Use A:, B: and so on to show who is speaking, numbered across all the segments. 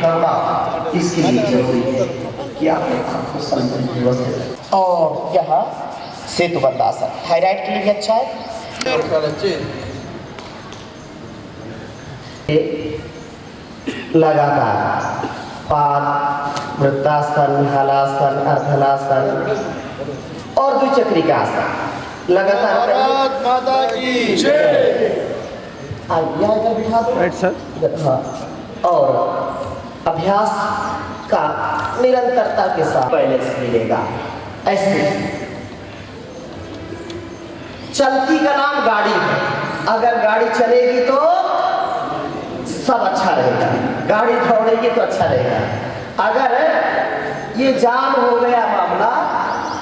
A: करुणा इसके लिए जरूरी है कि आपने आपको संतुलित व्यवस्थित। और यहाँ सेतुबंध आसन थायराइड के लिए भी अच्छा है। लगातार पाद वृत्तासन, हलासन, अर्धलासन और द्विचक्री का आसन लगातार
B: भारत माता की जय।
A: Right sir. और अभ्यास का निरंतरता के साथ बैलेंस मिलेगा। ऐसे चलती का नाम गाड़ी है, अगर गाड़ी चलेगी तो सब अच्छा रहेगा, गाड़ी दौड़ेगी तो अच्छा रहेगा। अगर ये जाम हो गया मामला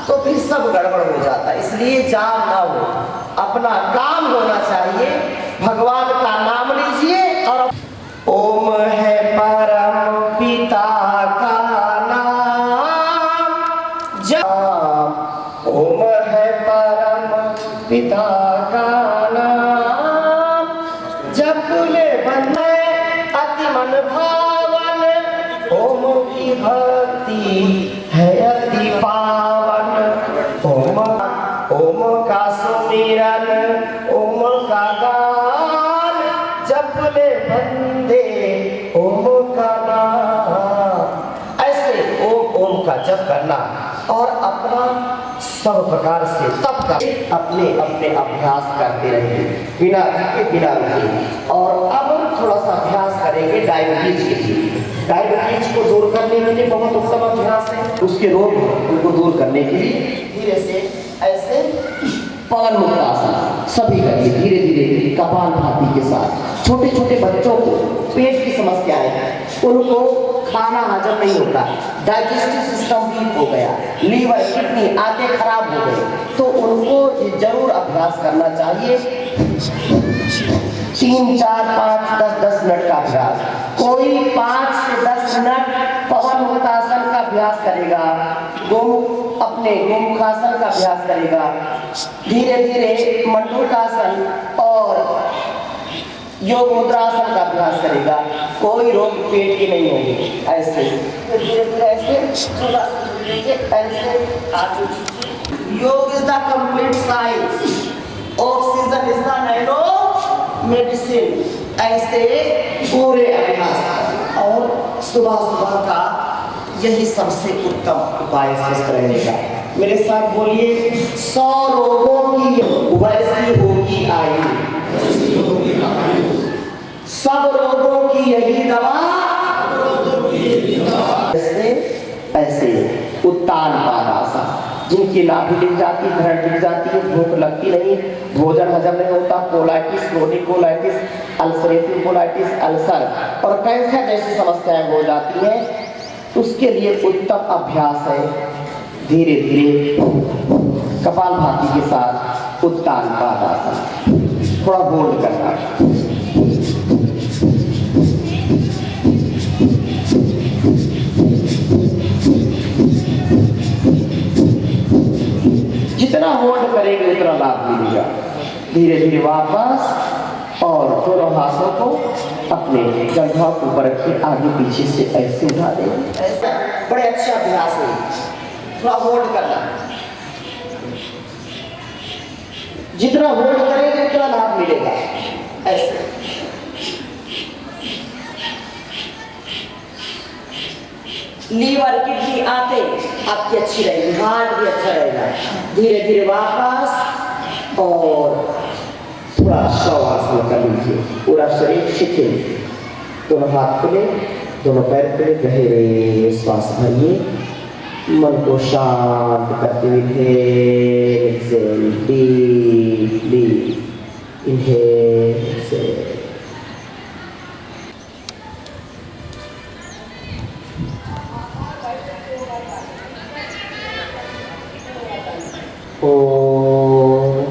A: तो फिर सब गड़बड़ हो जाता है। इसलिए जाम ना हो, अपना काम होना चाहिए, भगवान का नाम लीजिए। और ओम है परम पिता का नाम जप, ओम है परम पिता का नाम जप ले बंदे अति मन भावन, ओम की भक्ति है अति पावन। ओम का सुमिरन, ओम का गान जप ले बंदे ओम का नाम। ऐसे ओम का जप करना और अपना सब प्रकार से तप कर अपने अपने अभ्यास करते रहेंगे बिना थके बिना रुके। और अब थोड़ा सा अभ्यास करेंगे डायबिटीज के लिए। डायबिटीज को दूर करने के लिए बहुत उत्तम अभ्यास है। उसके रोग उनको दूर करने के लिए धीरे से ऐसे पवन मुद्रासन सभी करिए धीरे धीरे कपालभाति के साथ। छोटे छोटे बच्चों को पेट की समस्याएं, उनको खाना हजम नहीं होता, डाइजेस्टिव सिस्टम वीक हो गया, लीवर किडनी आंतें खराब हो गए, तो उनको जरूर अभ्यास करना चाहिए। 3, 4, 5, 10 मिनट का अभ्यास। कोई 5 से 10 मिनट पवन मुक्तासन का अभ्यास करेगा, अपने गोमुखासन का अभ्यास करेगा, धीरे धीरे मंडूकासन और योग मुद्रासन का अभ्यास करेगा, कोई रोग पेट की नहीं होगी। ऐसे धीरे धीरे ऐसे योग is the complete science, oxygen is the nano medicine. ऐसे पूरे अभ्यास और सुबह सुबह का यही सबसे उत्तम उपाय स्वस्थ रहने का। मेरे साथ बोलिए, 100 रोगों की वैसी होगी आयु, सब रोगों की यही दवा। ऐसे उत्तान पादासन, जिनकी नाभि दिख जाती, धड़ दिख जाती है, भूख लगती नहीं, भोजन हजम नहीं होता, colitis, chronic colitis, ulcerative colitis, ulcer और कैंसर जैसी समस्याएं हो जाती हैं, उसके लिए उत्तम अभ्यास है धीरे धीरे कपालभाति के साथ उत्तान पादासन। थोड़ा होल्ड करना। जितना होल्ड करेंगे उतना लाभ मिलेगा। धीरे धीरे वापस और दोनों हाथों को अपने जंघों के ऊपर रखिए, आगे पीछे से ऐसे उठा देंगे। ऐसा बड़े अच्छा अभ्यास है, थोड़ा होल्ड करना। जितना होल्ड करेंगे उतना लाभ मिलेगा। ऐसे लीवर किडनी आंतें आपकी अच्छी रहेगी, हार्ट भी अच्छा रहेगा। धीरे धीरे वापस और थोड़ा शवासन कर लीजिए, पूरा शरीर शिथिल, दोनों हाथ खुले, दोनों पैर खुले, गहरे श्वास भरिए, मन को शांत करते हुए Excel, deeply inhale, Excel. Om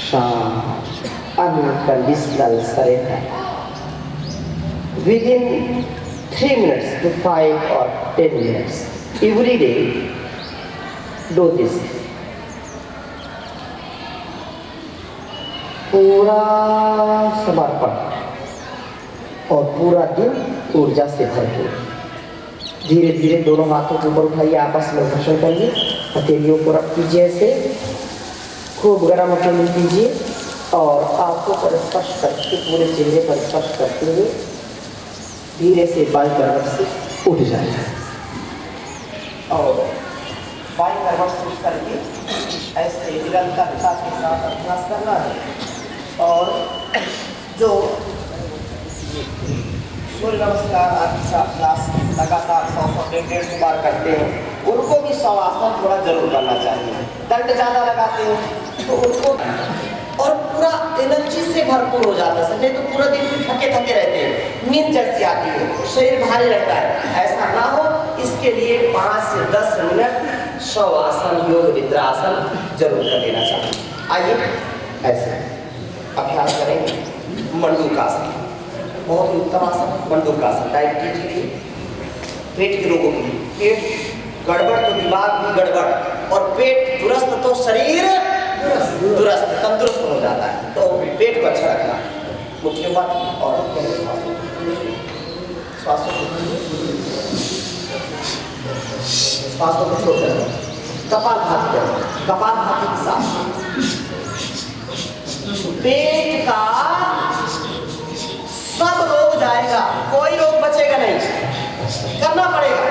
A: Shanti, unconditional surrender. Within 3 minutes to 5 or 10 minutes, every day, do this. पूरा समर्पण और पूरा दिन ऊर्जा से भरपूर। धीरे धीरे दोनों हाथों को ऊपर उठाइए, आपस में घर्षण करिए, हथेलियों को रख कीजिए ऐसे, खूब गर्म हथेली कीजिए और आंखों पर स्पर्श करके पूरे चेहरे पर स्पर्श करते हुए धीरे से बाईं करवट से उठ जाए और बाईं करवट से उठ करके ऐसे निरंतरता के साथ अभ्यास करना है। और जो सूर्य नमस्कार आदि का अभ्यास लगातार 100-150 बार करते हैं उनको भी शवासन थोड़ा जरूर करना चाहिए। दंड ज़्यादा लगाते हैं तो उनको और पूरा एनर्जी से भरपूर हो जाता है, नहीं तो पूरा दिन भी थके थके रहते हैं, नींद जैसी आती है, शरीर भारी रहता है। ऐसा ना हो इसके लिए 5 से 10 मिनट शवासन योग निद्रासन जरूर कर लेना चाहिए। आइए ऐसे अभ्यास करेंगे। मंडूकासन बहुत ही उत्तम आसन, मंडूकासन डायबिटीज के लिए, पेट के रोगों के लिए। पेट गड़बड़ तो दिमाग भी गड़बड़ और पेट दुरुस्त तो शरीर दुरुस्त तंदुरुस्त हो जाता है। तो पेट को अच्छा रखना मुख्य बात। और श्वासों को छोड़कर कपालभाति करें। कपालभाति के साथ पेट का सब रोग जाएगा, कोई रोग बचेगा नहीं, करना पड़ेगा।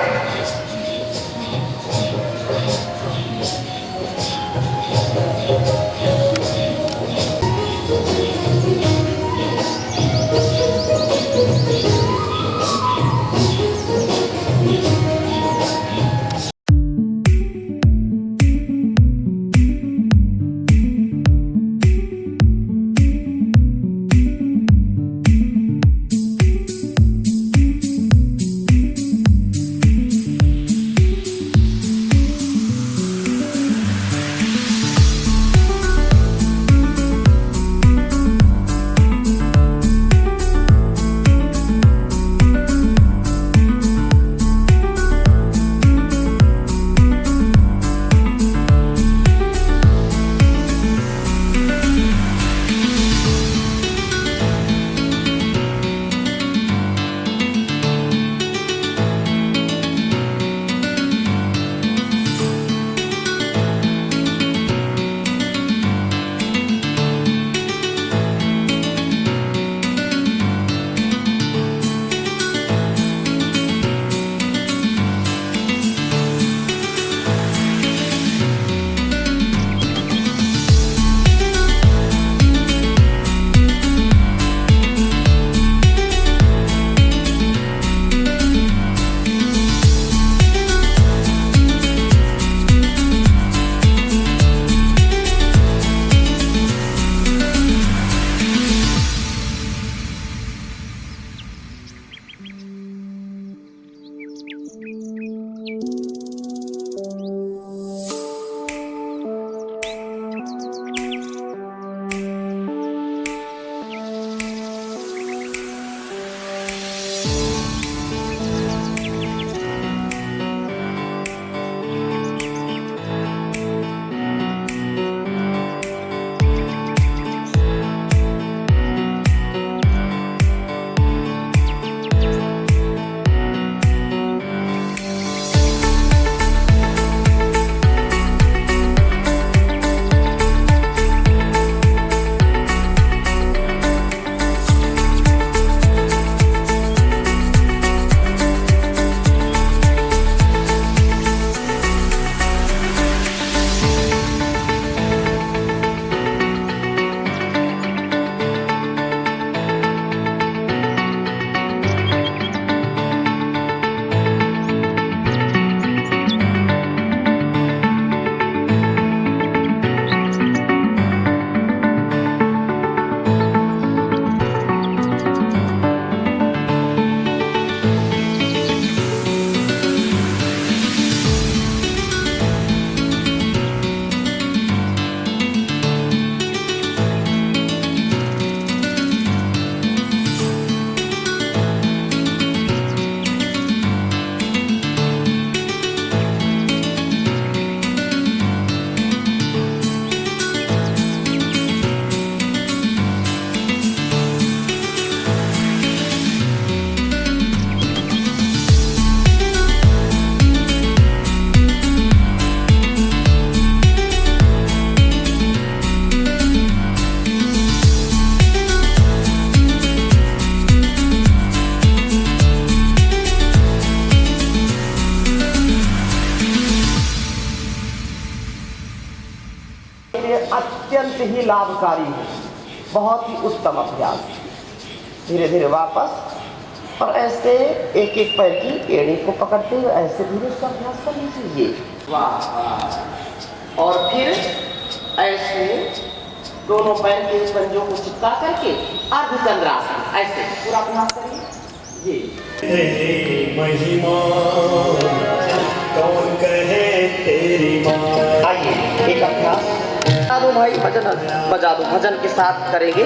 A: ही लाभकारी है। बहुत ही उत्तम अभ्यास। धीरे धीरे वापस और ऐसे एक एक पैर की एड़ी को पकड़ते हुए ऐसे धीरे से अभ्यास कर लीजिए। वाह वाह। और फिर ऐसे दोनों पैर के पंजों को चिपका करके अर्धचंद्रासन ऐसे पूरा अभ्यास करिए।
C: तेरी महिमा कौन कहे तेरी माँ।
A: आइए एक अभ्यास बजा दो भाई, भजन बजा दो, भजन के साथ करेंगे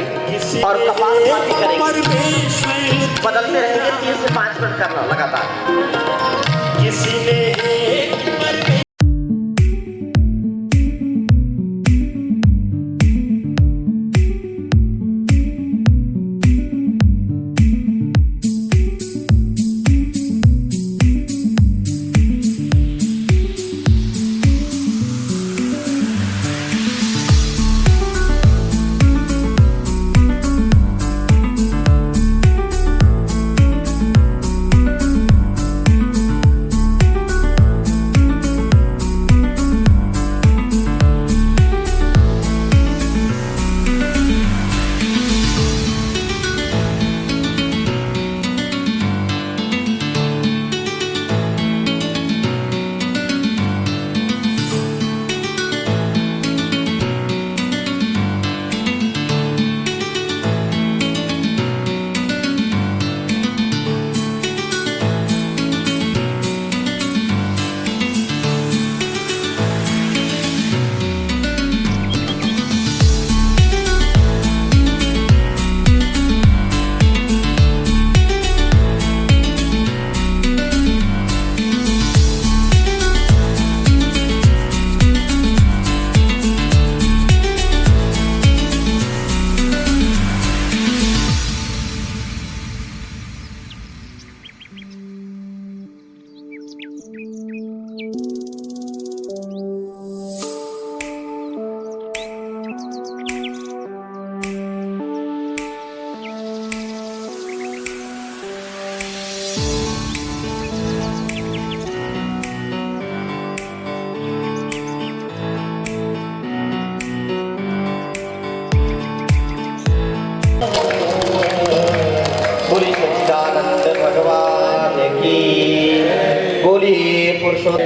A: और कपालभाति करेंगे। बदलते रहेंगे, 3 से 5 मिनट करना लगातार।
C: किसी ने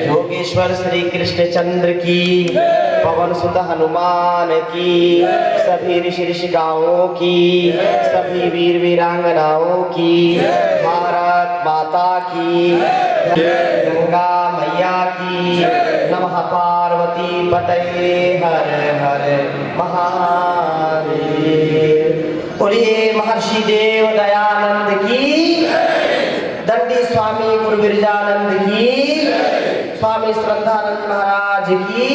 A: योगेश्वर श्री कृष्ण चंद्र की, पवन सुत हनुमान की, सभी ऋषि ऋषिकाओं की, सभी वीर वीरांगनाओं की, भारत माता की, गंगा मैया की, नमः पार्वती पतये हर हर महादेव। बोलिए महर्षि देव दयानंद की, दंडी स्वामी गुरु बिरजानंद की, स्वामी श्रद्धानंद महाराज की।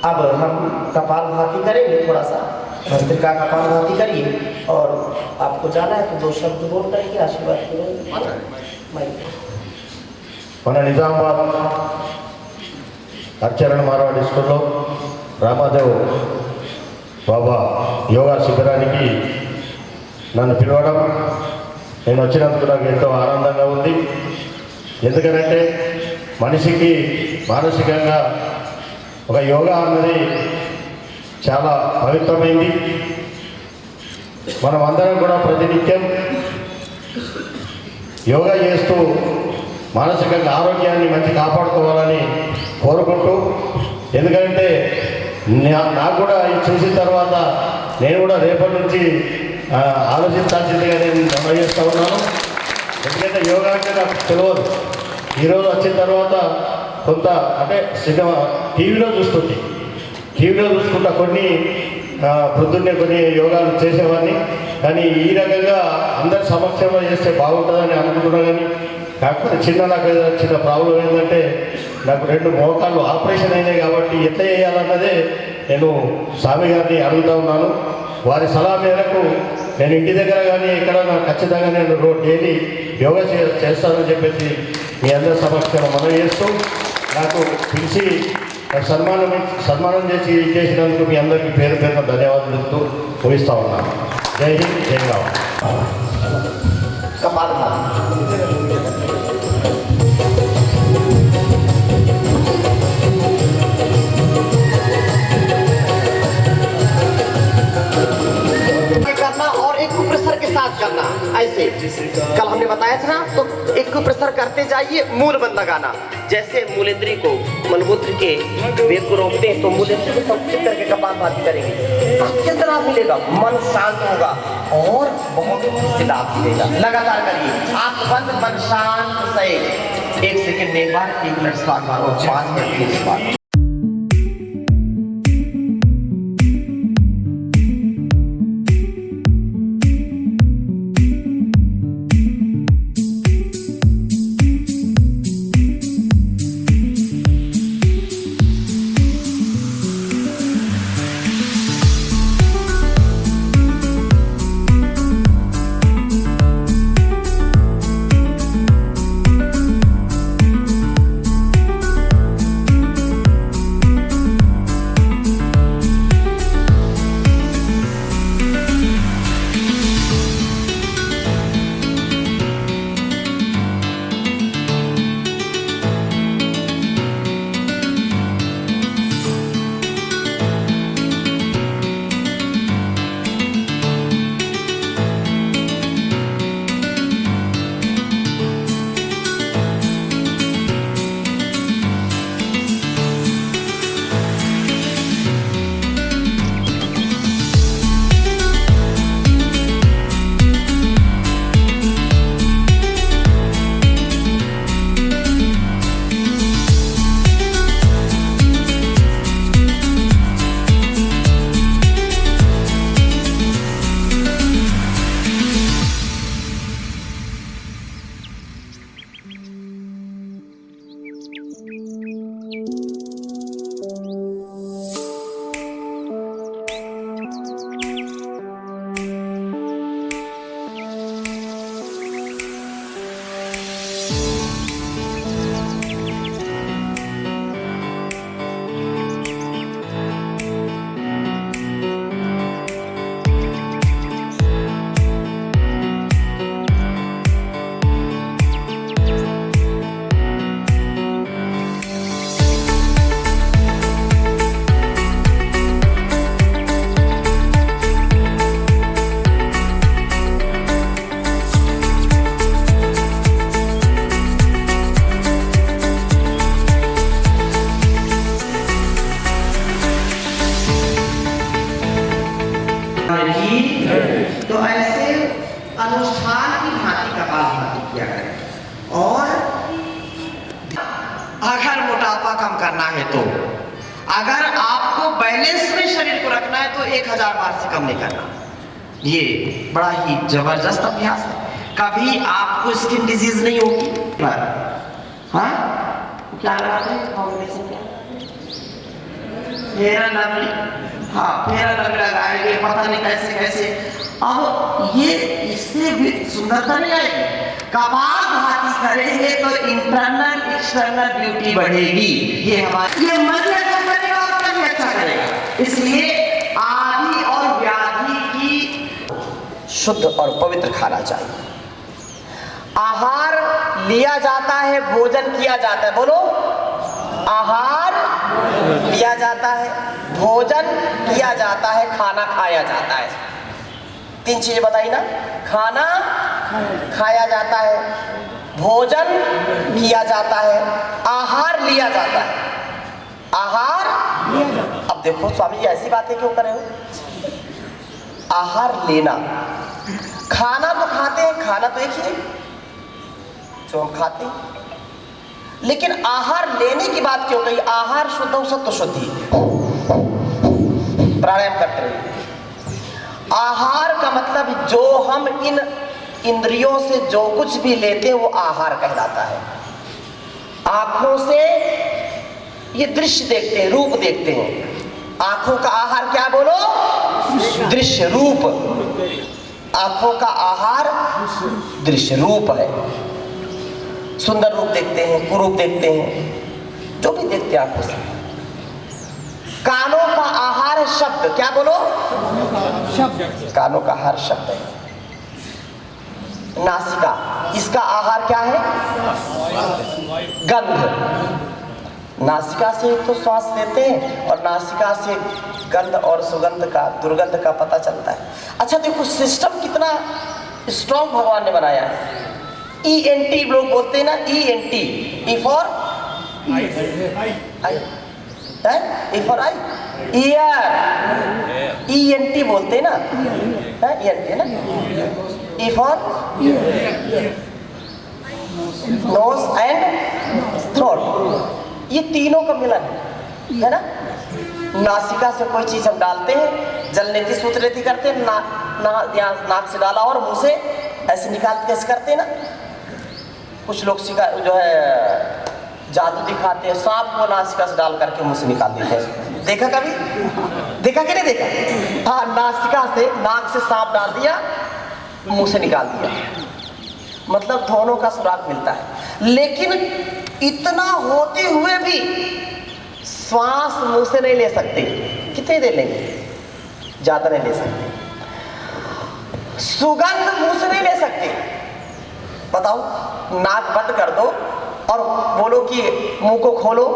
A: अब हम कपालभाति करेंगे, थोड़ा सा भस्त्रिका कपालभाति करिए और आपको जाना है तो 2 शब्द बोल करके आशीर्वाद करेंगे।
B: మన నిజామాబాద్ హరిచరణ్ మార్వాడి స్కూల్లో రామాదేవ్ బాబా యోగా శిబిరానికి నన్ను పిలవడం, నేను వచ్చినందుకు నాకు ఎంతో ఆనందంగా ఉంది. ఎందుకంటే మనిషికి మానసికంగా ఒక యోగా అన్నది చాలా పవిత్రమైంది. మనం అందరం కూడా ప్రతినిత్యం యోగా చేస్తూ మానసికంగా ఆరోగ్యాన్ని మంచి కాపాడుకోవాలని కోరుకుంటూ, ఎందుకంటే నాకు కూడా ఇది చూసిన తర్వాత నేను కూడా రేపటి నుంచి ఆలోచించాల్సిందిగా నేను నిర్ణయిస్తూ ఉన్నాను. ఎందుకంటే యోగా అంటే నాకు తెలియదు. ఈరోజు వచ్చిన తర్వాత కొంత అంటే సినిమా టీవీలో చూసుకుంటా కొన్ని పొద్దున్నే కొన్ని యోగాలు చేసేవాడిని. కానీ ఈ రకంగా అందరి సమక్షంలో చేస్తే బాగుంటుందని అనుకుంటున్నా. కానీ కాకపోతే నాకు చిన్న ప్రాబ్లం ఏంటంటే నాకు 2 మోకాళ్ళు ఆపరేషన్ అయినాయి. కాబట్టి ఎట్లా చేయాలన్నదే నేను స్వామి గారిని అడుగుతూ ఉన్నాను. వారి సలహా మేరకు నేను ఇంటి దగ్గర కానీ ఎక్కడైనా ఖచ్చితంగా నేను డైలీ యోగా చేస్తానని చెప్పేసి మీ అందరి సమక్షంలో మనం చేస్తూ, నాకు పిలిచి సన్మానం చేసినందుకు మీ అందరికీ పేరు పేరున ధన్యవాదాలు చెప్తూ ముగిస్తూ ఉన్నాను. జై హింద్, జై రామ్.
A: जैसे कल हमने बताया था ना, तो एक प्रश्न करते जाइए, मूल बंद लगाना। जैसे मूलेंद्री को मलमूत्र के वेग को रोकते हैं, तो मूलेंद्री को संकुचित करके कपालभाति करेंगे, आप कितना लाभ मिलेगा? मन शांत होगा और बहुत खुशी लाभ मिलेगा। लगातार करिए, आप बंद, मन शांत, सही 1 सेकंड में एक बार, 1 मिनट 7 बार और 5 मिनट 30 बार। तो ऐसे अनुष्ठान की भांति कपालभाति किया करें। और अगर मोटापा कम करना है तो, अगर आपको बैलेंस में शरीर को रखना है तो 1000 बार से कम नहीं करना। ये बड़ा ही जबरदस्त अभ्यास है, कभी आपको स्किन डिजीज नहीं होगी। पर हाँ क्या लगाते हैं कॉम्बिनेशन, क्या फेयर एंड लवली, हाँ फेयर एंड लवली लगाएंगे, पता नहीं कैसे कैसे। अब ये इससे भी सुंदरता नहीं आएगी, कपालभाति करेंगे तो इंटरनल एक्सटर्नल ब्यूटी बढ़ेगी। ये हमारे ये मन भी अच्छा करेगा और तन भी अच्छा करेगा। इसलिए आदि और व्याधि की शुद्ध और पवित्र खाना चाहिए। आहार लिया जाता है, भोजन किया जाता है। बोलो, आहार लिया जाता है, भोजन किया जाता है, खाना खाया जाता है। 3 चीजें बताई ना, खाना खाया जाता है, भोजन किया जाता है, आहार लिया जाता है। आहार, अब देखो स्वामी जी ऐसी बातें क्यों कर रहे हो? आहार लेना, खाना तो खाते हैं, खाना तो एक ही है जो हम खाते हैं, लेकिन आहार लेने की बात क्यों कही? आहार शुद्ध हो, सत्व शुद्धि, प्राणायाम करते रहिए। आहार का मतलब जो हम इन इंद्रियों से जो कुछ भी लेते हैं वो आहार कहलाता है। आंखों से ये दृश्य देखते हैं, रूप देखते हैं। आंखों का आहार क्या बोलो? दृश्य, रूप। आंखों का आहार दृश्य रूप है। सुंदर रूप देखते हैं, कुरूप देखते हैं, जो भी देखते हैं आंखों से। कानों का आहार शब्द, क्या बोलो? शब्द। कानों का आहार शब्द है। नासिका, इसका आहार क्या है? गंध। नासिका से तो श्वास लेते हैं और नासिका से गंध और सुगंध का, दुर्गंध का पता चलता है। अच्छा देखो, सिस्टम कितना स्ट्रॉन्ग भगवान ने बनाया है। ENT लोग बोलते हैं ना, ENT, E for I, E for I, year, ENT बोलते हैं ना, ENT है ना, E for knows and throat, ये तीनों का मिलन है ना। नासिका से कोई चीज हम डालते हैं, जलनेती सूत्रनेती करते हैं, नाक से डाला और मुंह से ऐसे निकाल कैसे करते हैं ना। कुछ लोग जो है जादू दिखाते हैं, सांप को नासिका से डाल करके मुंह से निकाल देते हैं। देखा कभी? देखा कि नहीं देखा? हाँ, नासिका से, नाक से सांप डाल दिया, मुंह से निकाल दिया, मतलब दोनों का सुराग मिलता है। लेकिन इतना होते हुए भी श्वास मुंह से नहीं ले सकते। कितनी देर लेंगे? ज्यादा नहीं ले सकते। सुगंध मुंह से नहीं ले सकते। बताओ, नाक बंद कर दो और बोलो कि मुंह को खोलो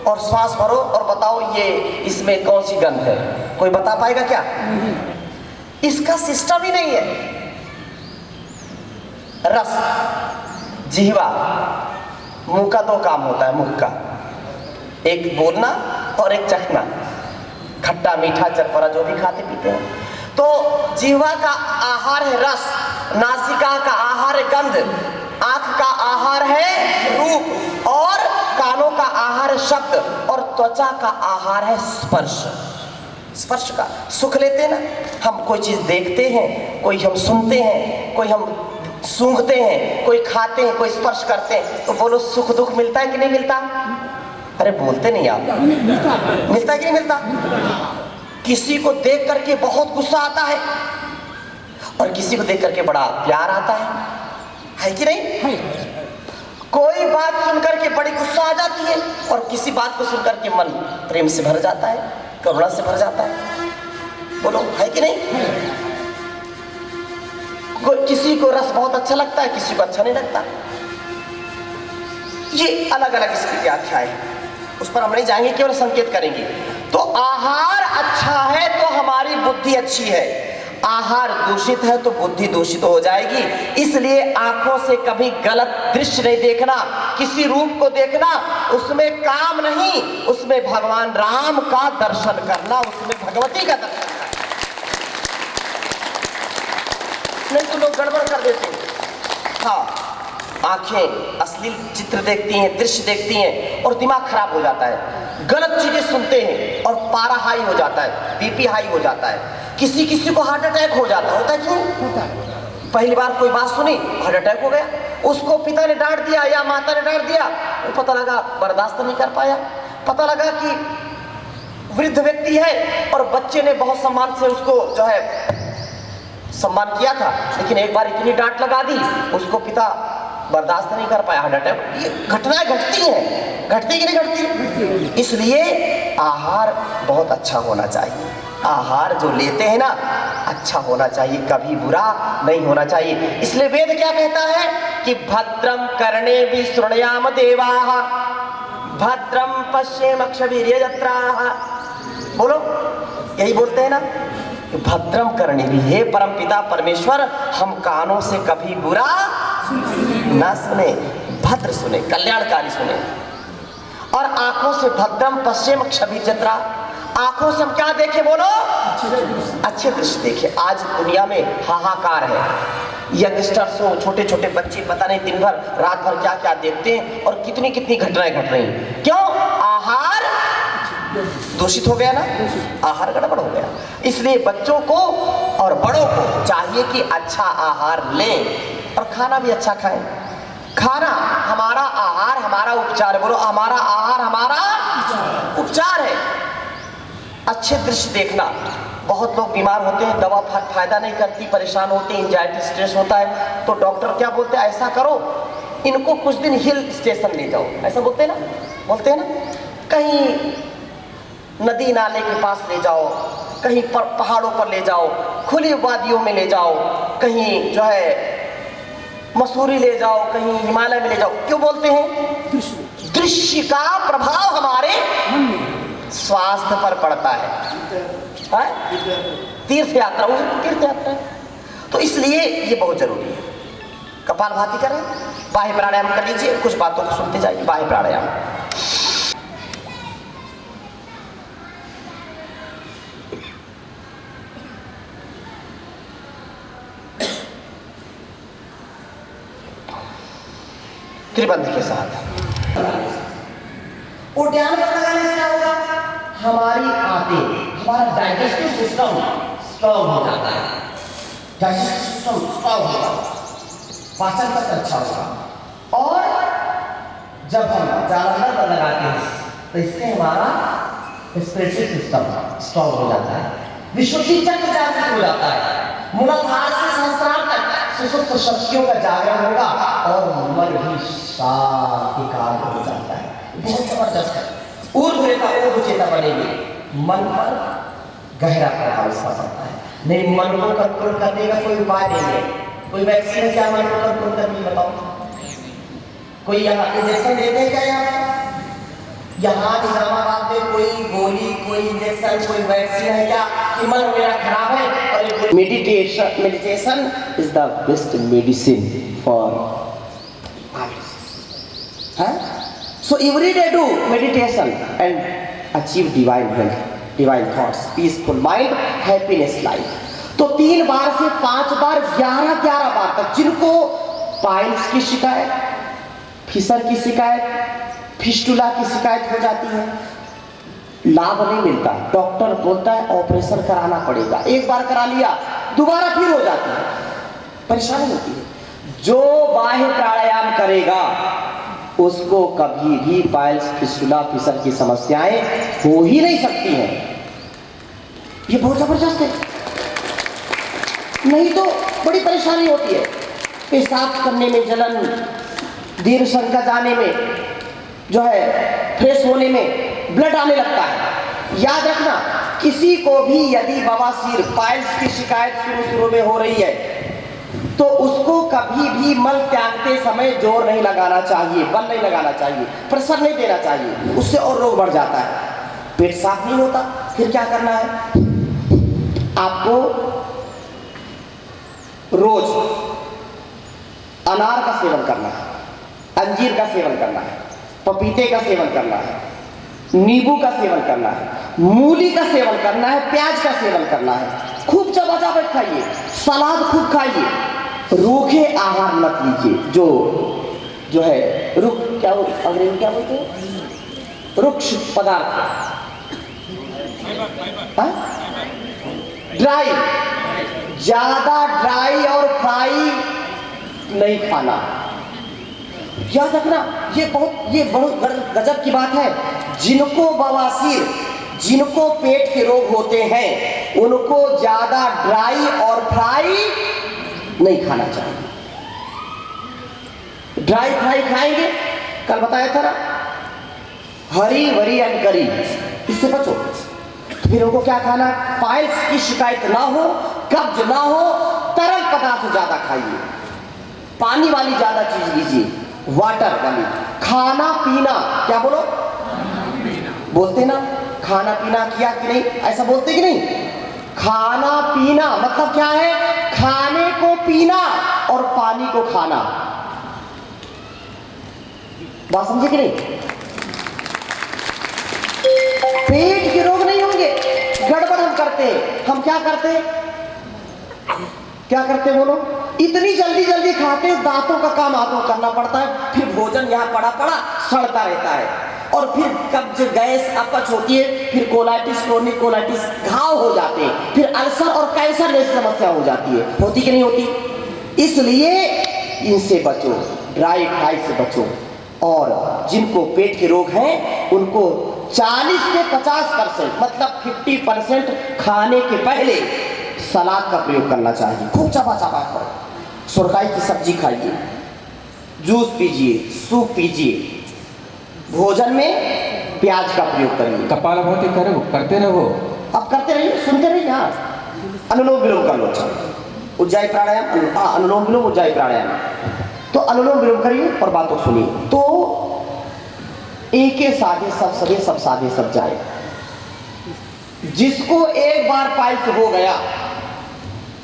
A: और श्वास भरो और बताओ ये इसमें कौन सी गंध है, कोई बता पाएगा क्या? इसका सिस्टम ही नहीं है। रस, जिह्वा, मुंह का दो काम होता है। मुंह का एक बोलना और एक चखना, खट्टा मीठा चरपरा जो भी खाते पीते हैं। तो जिह्वा का आहार है रस, नासिका का आहार है गंध, आंख का आहार है रूप और कानों का आहार है शब्द और त्वचा का आहार है स्पर्श। स्पर्श का सुख लेते हैं ना हम, कोई चीज देखते हैं, कोई हम सुनते हैं, कोई हम सूंघते हैं, कोई खाते हैं, कोई स्पर्श करते हैं। तो बोलो सुख दुख मिलता है कि नहीं मिलता? अरे बोलते नहीं आप। मिलता है कि नहीं मिलता? किसी को देख करके बहुत गुस्सा आता है और किसी को देख करके बड़ा प्यार आता है कि नहीं? कोई बात सुनकर के बड़ी गुस्सा आ जाती है और किसी बात को सुनकर के मन प्रेम से भर जाता है, करुणा से भर जाता है। बोलो है कि नहीं? किसी को रस बहुत अच्छा लगता है, किसी को अच्छा नहीं लगता। ये अलग अलग इसकी व्याख्या है, उस पर हम नहीं जाएंगे, केवल संकेत करेंगे। तो आहार अच्छा है तो हमारी बुद्धि अच्छी है, आहार दूषित है तो बुद्धि दूषित हो जाएगी। इसलिए आंखों से कभी गलत दृश्य नहीं देखना, किसी रूप को देखना, उसमें काम नहीं, उसमें भगवान राम का दर्शन करना, उसमें भगवती का दर्शन करना। नहीं तो लोग गड़बड़ कर देते हैं। हाँ, आंखें अश्लील चित्र देखती हैं, दृश्य देखती हैं और दिमाग खराब हो जाता है, गलत चीजें सुनते हैं और पारा हाई हो जाता है, बीपी हाई हो जाता है। किसी किसी को हार्ट अटैक हो जाता होता है, क्यों होता है? पहली बार कोई बात सुनी, हार्ट अटैक हो गया, उसको पिता ने डांट दिया या माता ने डांट दिया, वो पता लगा बर्दाश्त नहीं कर पाया, पता लगा कि वृद्ध व्यक्ति है और बच्चे ने बहुत सम्मान से उसको जो है सम्मान किया था, लेकिन एक बार इतनी डांट लगा दी, उसको पिता बर्दाश्त नहीं कर पाया, हार्ट अटैक। ये घटनाएं घटती हैं, घटती कि नहीं घटती? इसलिए आहार बहुत अच्छा होना चाहिए। आहार जो लेते हैं ना, अच्छा होना चाहिए, कभी बुरा नहीं होना चाहिए। इसलिए वेद क्या कहता है कि भद्रम कर्णे भी शृणुयाम देवाः, भद्रम पश्येमक्षवीर्यजत्राः। बोलो, यही बोलते हैं ना, भद्रम करने भी, हे परमपिता परमेश्वर हम कानों से कभी बुरा ना सुने, भद्र सुने, कल्याणकारी सुने। और आंखों से भद्रम पश्चिम क्षभिर्यजत्रा, आंखों से हम क्या देखे? बोलो, अच्छे दृश्य देखे। आज दुनिया में हाहाकार है, यंगस्टर्स हो, छोटे छोटे बच्चे पता नहीं दिन भर रात भर क्या क्या देखते हैं और कितनी कितनी घटनाएं घट रही हैं। क्यों? आहार दूषित हो गया ना, आहार गड़बड़ हो गया। इसलिए बच्चों को और बड़ों को चाहिए कि अच्छा आहार लें और खाना भी अच्छा खाएं। खाना हमारा आहार हमारा उपचार है। बोलो, हमारा आहार हमारा उपचार है। अच्छे दृश्य देखना। बहुत लोग बीमार होते हैं, दवा फायदा नहीं करती, परेशान होते हैं, एंजाइटी स्ट्रेस होता है, तो डॉक्टर क्या बोलते हैं? ऐसा करो, इनको कुछ दिन हिल स्टेशन ले जाओ, ऐसा बोलते हैं ना, बोलते हैं ना, कहीं नदी नाले के पास ले जाओ, कहीं पर पहाड़ों पर ले जाओ, खुली वादियों में ले जाओ, कहीं जो है मसूरी ले जाओ, कहीं हिमालय में ले जाओ। क्यों बोलते हैं? दृश्य का प्रभाव हमारे स्वास्थ्य पर पड़ता है। तीर्थ यात्रा, वो तीर्थ यात्रा है। तो इसलिए ये बहुत जरूरी है। कपालभाति करें, बाह्य प्राणायाम कर लीजिए, कुछ बातों को सुनते जाइए। बाह्य प्राणायाम, त्रिबंध के साथ। और ध्यान लगाने से क्या होगा, हमारी आंतें, हमारा डाइजेस्टिव सिस्टम स्ट्रॉन्ग हो जाता है। डाइजेस्टिव सिस्टम स्ट्रॉन्ग होगा, पाचन तंत्र अच्छा होगा। और जब हम जालंधर पर लगाते हैं तो इससे हमारा रेस्पिरेटरी सिस्टम स्ट्रॉन्ग हो जाता है, विशुद्धि चक्र जागृत हो जाता है, मूलाधार से सहस्त्रार तक सुसुप्त शक्तियों का जागरण होगा और मन भी शांतिकार हो जाता है। बहुत जबरदस्त है। ऊर्ध्वरेखा ऊर्ध्वचेता बनेगी, मन पर गहरा प्रभाव इसका पड़ता है। नहीं, मन को कंट्रोल करने का कोई उपाय नहीं है। कोई वैक्सीन क्या मन को कंट्रोल करनी, बताओ? कोई यहाँ इंजेक्शन देते हैं क्या? यहाँ निजामाबाद में कोई गोली, कोई इंजेक्शन, कोई वैक्सीन है क्या कि मन मेरा खराब है? और meditation is the best medicine for so every day do meditation and achieve divine health, divine thoughts, peaceful mind, happiness life। तो 3 बार से 5 बार 11 बार तक जिनको पाइल्स की शिकायत, फिसर की शिकायत, फिस्टुला की शिकायत हो जाती है, लाभ नहीं मिलता, डॉक्टर बोलता है ऑपरेशन कराना पड़ेगा, एक बार करा लिया दोबारा फिर हो जाती है, परेशानी होती है। जो बाह्य प्राणायाम करेगा उसको कभी भी पाइल्स, फिस्टुला, फिसर की समस्याएं हो ही नहीं सकती हैं। ये बहुत जबरदस्त है, नहीं तो बड़ी परेशानी होती है। पेशाब करने में जलन, दीर्घ शंका जाने में, जो है फ्रेश होने में ब्लड आने लगता है। याद रखना, किसी को भी यदि बवासीर, पाइल्स की शिकायत शुरू में हो रही है तो उसको कभी भी मल त्यागते समय जोर नहीं लगाना चाहिए, बल नहीं लगाना चाहिए, प्रेशर नहीं देना चाहिए, उससे और रोग बढ़ जाता है। पेट साफ नहीं होता, फिर क्या करना है? आपको रोज अनार का सेवन करना है, अंजीर का सेवन करना है, पपीते का सेवन करना है, नींबू का सेवन करना है, मूली का सेवन करना है, प्याज का सेवन करना है। खूब चबाचब खाइए, सलाद खूब खाइए, रूखे आहार मत लीजिए। जो है रुख, क्या अंग्रेजी में क्या बोलते हैं? रुक्ष पदार्थ, ड्राई, ज्यादा ड्राई और फ्राई नहीं खाना। याद रखना, ये बहुत गजब की बात है। जिनको बवासीर, जिनको पेट के रोग होते हैं, उनको ज्यादा ड्राई और फ्राई नहीं खाना चाहिए। ड्राई फ्राई खाएंगे, कल बताया था ना, हरी भरी एंड करी, इससे बचो। फिर उनको क्या खाना? पाइल्स की शिकायत ना हो, कब्ज ना हो, तरल पदार्थ ज्यादा खाइए, पानी वाली ज्यादा चीज लीजिए, वाटर वाली। खाना पीना, क्या बोलो? बोलते ना, खाना पीना किया कि नहीं, ऐसा बोलते कि नहीं? खाना पीना मतलब क्या है? खाने को पीना और पानी को खाना। बात समझे कि नहीं? पेट के रोग नहीं होंगे। गड़बड़ हम करते हैं, हम क्या करते बोलो? इतनी जल्दी खाते हैं, दांतों का काम हाथों करना पड़ता है, फिर भोजन यहाँ पड़ा सड़ता रहता है, और फिर कब्ज, गैस, अपच होती है, फिर कोलाइटिस, क्रोनिक कोलाइटिस, घाव हो जाते हैं, फिर अल्सर और कैंसर जैसी समस्या हो जाती है। होती कि नहीं होती? इसलिए इनसे बचो, ड्राई फ्राई से बचो। और जिनको पेट के रोग हैं उनको 40 से 50% मतलब 50% खाने के पहले सलाद का प्रयोग करना चाहिए। खूब चबा कर, सुरकाई की सब्जी खाइए, जूस पीजिए, सूप पीजिए, भोजन में प्याज का प्रयोग करिए।
D: कपालभाति करो, करते रहो।
A: अब करते रहिए, सुनते रहिए। हाँ, अनुलोम विलोम कर लो। अच्छा, उज्जाई प्राणायाम, अनुलोम विलोम, उज्जाई प्राणायाम। तो अनुलोम विलोम करिए और बातों सुनिए। तो एक साधे सब सदे, सब साधे सब जाए। जिसको एक बार पाइल्स हो गया,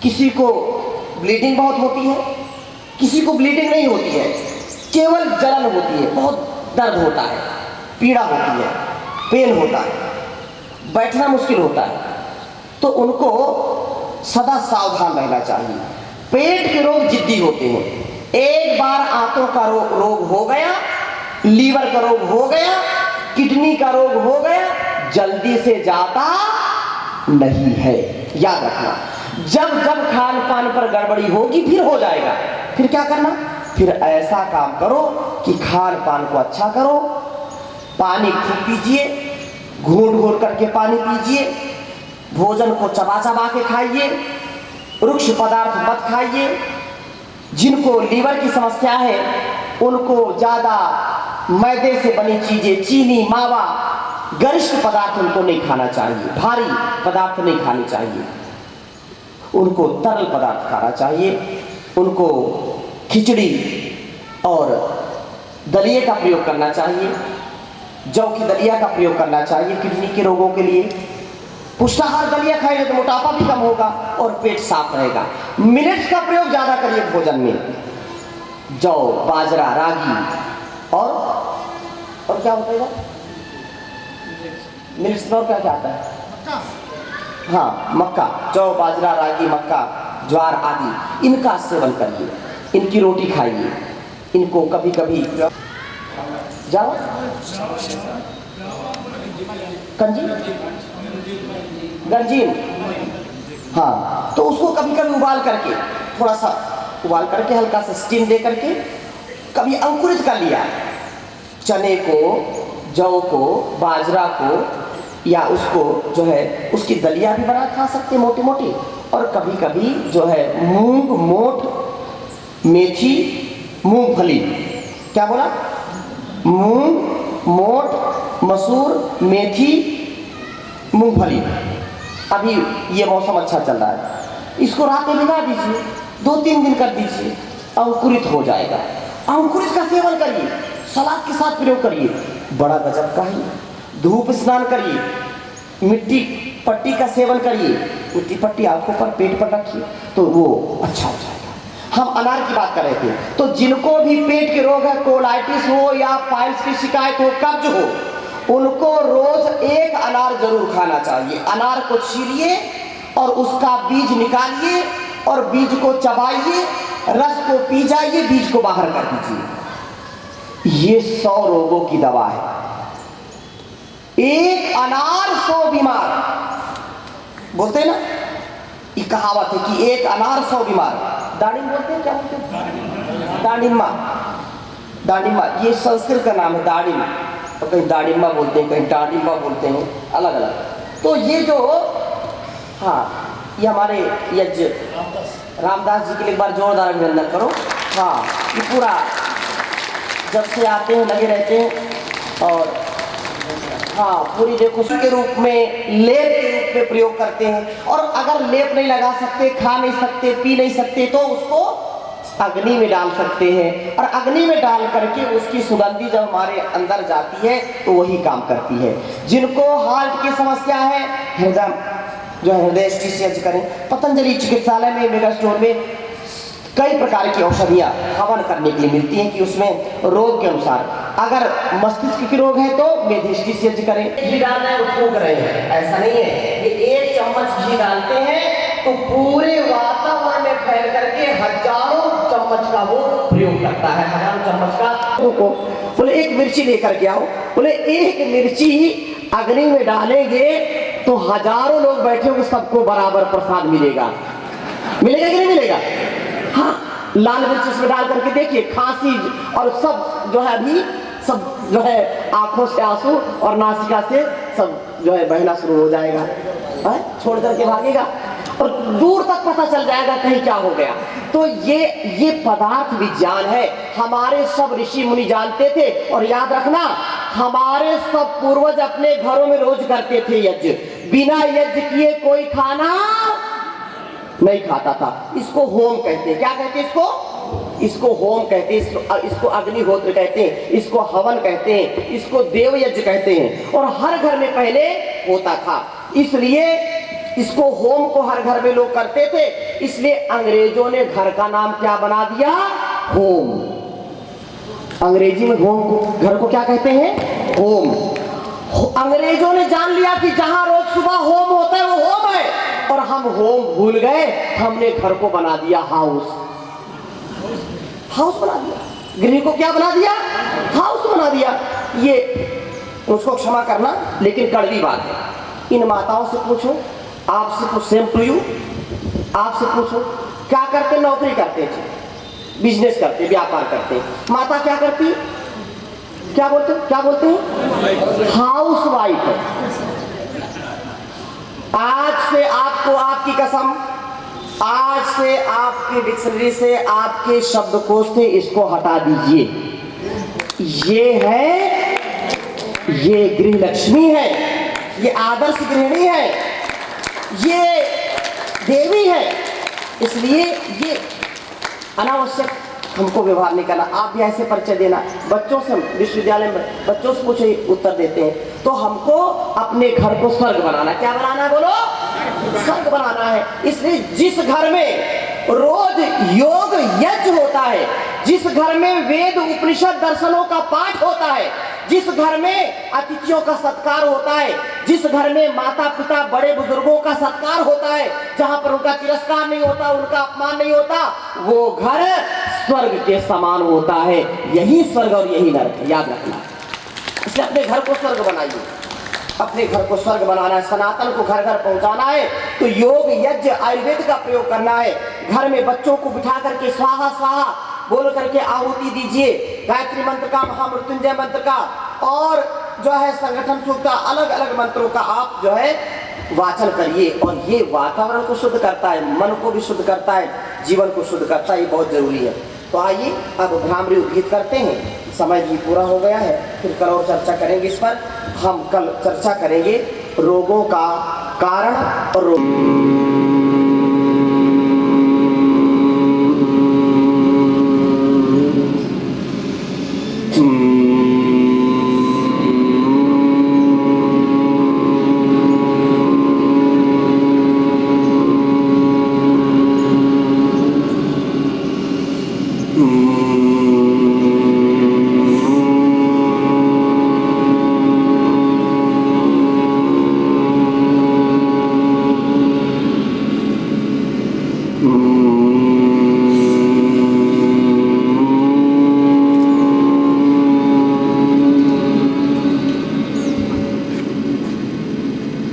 A: किसी को ब्लीडिंग बहुत होती है, किसी को ब्लीडिंग नहीं होती है, केवल जलन होती है, बहुत दर्द होता है, पीड़ा होती है, पेन होता है, बैठना मुश्किल होता है, तो उनको सदा सावधान रहना चाहिए। पेट के रोग जिद्दी होते हैं, एक बार आंतों का रोग हो गया, लीवर का रोग हो गया, किडनी का रोग हो गया, जल्दी से जाता नहीं है, याद रखना। जब जब खान पान पर गड़बड़ी होगी फिर हो जाएगा, फिर क्या करना, फिर ऐसा काम करो कि खान पान को अच्छा करो, पानी खूब पीजिए, घूंट घूंट करके पानी पीजिए, भोजन को चबा चबा के खाइए, रुक्ष पदार्थ मत खाइए। जिनको लीवर की समस्या है उनको ज़्यादा मैदे से बनी चीज़ें, चीनी, मावा, गरिष्ठ पदार्थ उनको नहीं खाना चाहिए, भारी पदार्थ नहीं खाने चाहिए, उनको तरल पदार्थ खाना चाहिए, उनको खिचड़ी और दलिए का प्रयोग करना चाहिए, जौ की दलिया का प्रयोग करना चाहिए किडनी के रोगों के लिए। पुष्टाहार दलिया खाएंगे तो मोटापा भी कम होगा और पेट साफ रहेगा। मिलेट्स का प्रयोग ज़्यादा करिए भोजन में, जौ, बाजरा, रागी और क्या होता है मिलेट्स में, और क्या क्या आता है, हाँ मक्का, जौ, बाजरा, रागी, मक्का, ज्वार आदि, इनका सेवन करिए, इनकी रोटी खाइए, इनको कभी कभी जाओ कंजी गंजीन, हाँ, तो उसको कभी कभी उबाल करके, थोड़ा सा उबाल करके हल्का सा स्टीम दे करके कभी अंकुरित कर लिया, चने को, जौ को, बाजरा को, या उसको जो है उसकी दलिया भी बना खा सकते हैं मोटी मोटी, और कभी कभी जो है मूंग, मोठ, मेथी, मूंगफली, क्या बोला, मूंग, मोठ, मसूर, मेथी, मूंगफली। अभी ये मौसम अच्छा चल रहा है, इसको रात में भिगा दीजिए, 2-3 दिन कर दीजिए, अंकुरित हो जाएगा। अंकुरित का सेवन करिए, सलाद के साथ प्रयोग करिए, बड़ा गजब का है। धूप स्नान करिए, मिट्टी पट्टी का सेवन करिए, मिट्टी पट्टी आंखों पर, पेट पर रखिए तो वो अच्छा हो जाएगा। हम अनार की बात कर रहे थे, तो जिनको भी पेट के रोग है, कोलाइटिस हो या पाइल्स की शिकायत हो, कब्ज हो, उनको रोज एक अनार जरूर खाना चाहिए। अनार को छीलिए और उसका बीज निकालिए और बीज को चबाइए, रस को पी जाइए, बीज को बाहर कर दीजिए। ये 100 रोगों की दवा है। एक अनार 100 बीमार, बोलते हैं ना, ये कहावत है कि एक अनार 100 बीमार। दानिम बोलते हैं, क्या बोलते हैं, दानिम्मा, दानिम्मा, ये संस्कृत का नाम है दानिम, और कहीं दानिम्मा बोलते हैं, कहीं डानिम्मा बोलते हैं, अलग अलग। तो ये जो, हाँ, ये हमारे यज्ञ रामदास जी के लिए एक बार जोरदार अभिनंदन करो। हाँ, ये पूरा जब से आते हैं लगे रहते हैं, और हाँ, पूरी देखो के रूप में, लेप के रूप में प्रयोग करते हैं। और अगर लेप नहीं लगा सकते, खा नहीं सकते, पी नहीं सकते, तो उसको अग्नि में डाल सकते हैं, और अग्नि में डाल करके उसकी सुगंधी जब हमारे अंदर जाती है तो वही काम करती है। जिनको हार्ट की समस्या है, हृदय जो है हृदय स्टिच करें, पतंजलि चिकित्सालय में, मेगा स्टोर में कई प्रकार की औषधियाँ हवन करने के लिए मिलती हैं कि उसमें रोग के अनुसार, अगर मस्तिष्क के रोग है तो मेधिस्टिच करें। घी डालना है, फूंक रहे हैं, ऐसा नहीं है। ये 1 चम्मच घी डालते हैं तो पूरे वातावरण में फैल करके हजारों चम्मच का वो प्रयोग करता है, हजारों चम्मच का। बोले 1 मिर्ची लेकर के आओ, बोले 1 मिर्ची अग्नि में डालेंगे तो हजारों लोग बैठे होंगे, सबको बराबर प्रसाद मिलेगा। मिलेगा कि नहीं मिलेगा? हाँ, लाल मिर्च इसमें डाल करके देखिए, खांसी और सब जो है, अभी सब जो है आंखों से आंसू और नासिका से सब जो है बहना शुरू हो जाएगा, छोड़ करके भागेगा और दूर तक पता चल जाएगा कहीं क्या हो गया। तो ये पदार्थ विज्ञान है, हमारे सब ऋषि मुनि जानते थे। और याद रखना, हमारे सब पूर्वज अपने घरों में रोज करते थे यज्ञ, बिना यज्ञ किए कोई खाना नहीं खाता था। इसको होम कहते हैं। क्या कहते हैं इसको होम कहते हैं, इसको अग्निहोत्र कहते हैं, इसको हवन कहते हैं, इसको देव यज्ञ कहते हैं। और हर घर में पहले होता था। इसलिए इसको होम को हर घर में लोग करते थे, इसलिए अंग्रेजों ने घर का नाम क्या बना दिया? होम। अंग्रेजी में होम को, घर को क्या कहते हैं? होम। अंग्रेजों ने जान लिया कि जहां रोज सुबह होम होता है वो होम है, और हम होम भूल गए, हमने घर को बना दिया हाउस। हाउस बना दिया, गृह को क्या बना दिया? हाउस बना दिया। ये उसको क्षमा करना, लेकिन कड़वी बात है। इन माताओं से पूछो, आपसे पूछ, सेम टू यू, आपसे पूछो क्या करते? नौकरी करते थे, बिजनेस करते, व्यापार करते। माता क्या करती? क्या बोलते हैं? हाउस वाइफ है। आज से आपको, आपकी कसम, आज से आपकी डिक्शनरी से, आपके शब्दकोश से इसको हटा दीजिए। ये है, ये गृह लक्ष्मी है, ये आदर्श गृहिणी है, ये देवी है। इसलिए ये अनावश्यक हमको व्यवहार नहीं करना। आप भी ऐसे परिचय देना बच्चों से, विश्वविद्यालय में बच्चों से पूछे उत्तर देते हैं, तो हमको अपने घर को स्वर्ग बनाना। क्या बनाना है बोलो? स्वर्ग बनाना है। इसलिए जिस घर में रोज योग यज्ञ होता है, जिस घर में वेद उपनिषद दर्शनों का पाठ होता है, जिस घर में अतिथियों का सत्कार होता है, जिस घर में माता पिता बड़े बुजुर्गों का सत्कार होता है, जहां पर उनका तिरस्कार नहीं होता, उनका अपमान नहीं होता, वो घर स्वर्ग के समान होता है। यही स्वर्ग और यही नरक है, याद रखना। इसलिए अपने घर को स्वर्ग बनाइए, अपने घर को स्वर्ग बनाना है, सनातन को घर घर पहुंचाना है, तो योग यज्ञ आयुर्वेद का प्रयोग करना है। घर में बच्चों को बिठा करके स्वाहा स्वाहा बोल करके आहुति दीजिए, गायत्री मंत्र का, महामृत्युंजय मंत्र का, और जो है संगठन सूत्र का, अलग अलग मंत्रों का आप जो है वाचन करिए। और ये वातावरण को शुद्ध करता है, मन को भी शुद्ध करता है, जीवन को शुद्ध करता है, ये बहुत जरूरी है। तो आइए अब भ्रामरी उद्गीत करते हैं। समय भी पूरा हो गया है, फिर कल और चर्चा करेंगे इस पर। हम कल चर्चा करेंगे रोगों का कारण और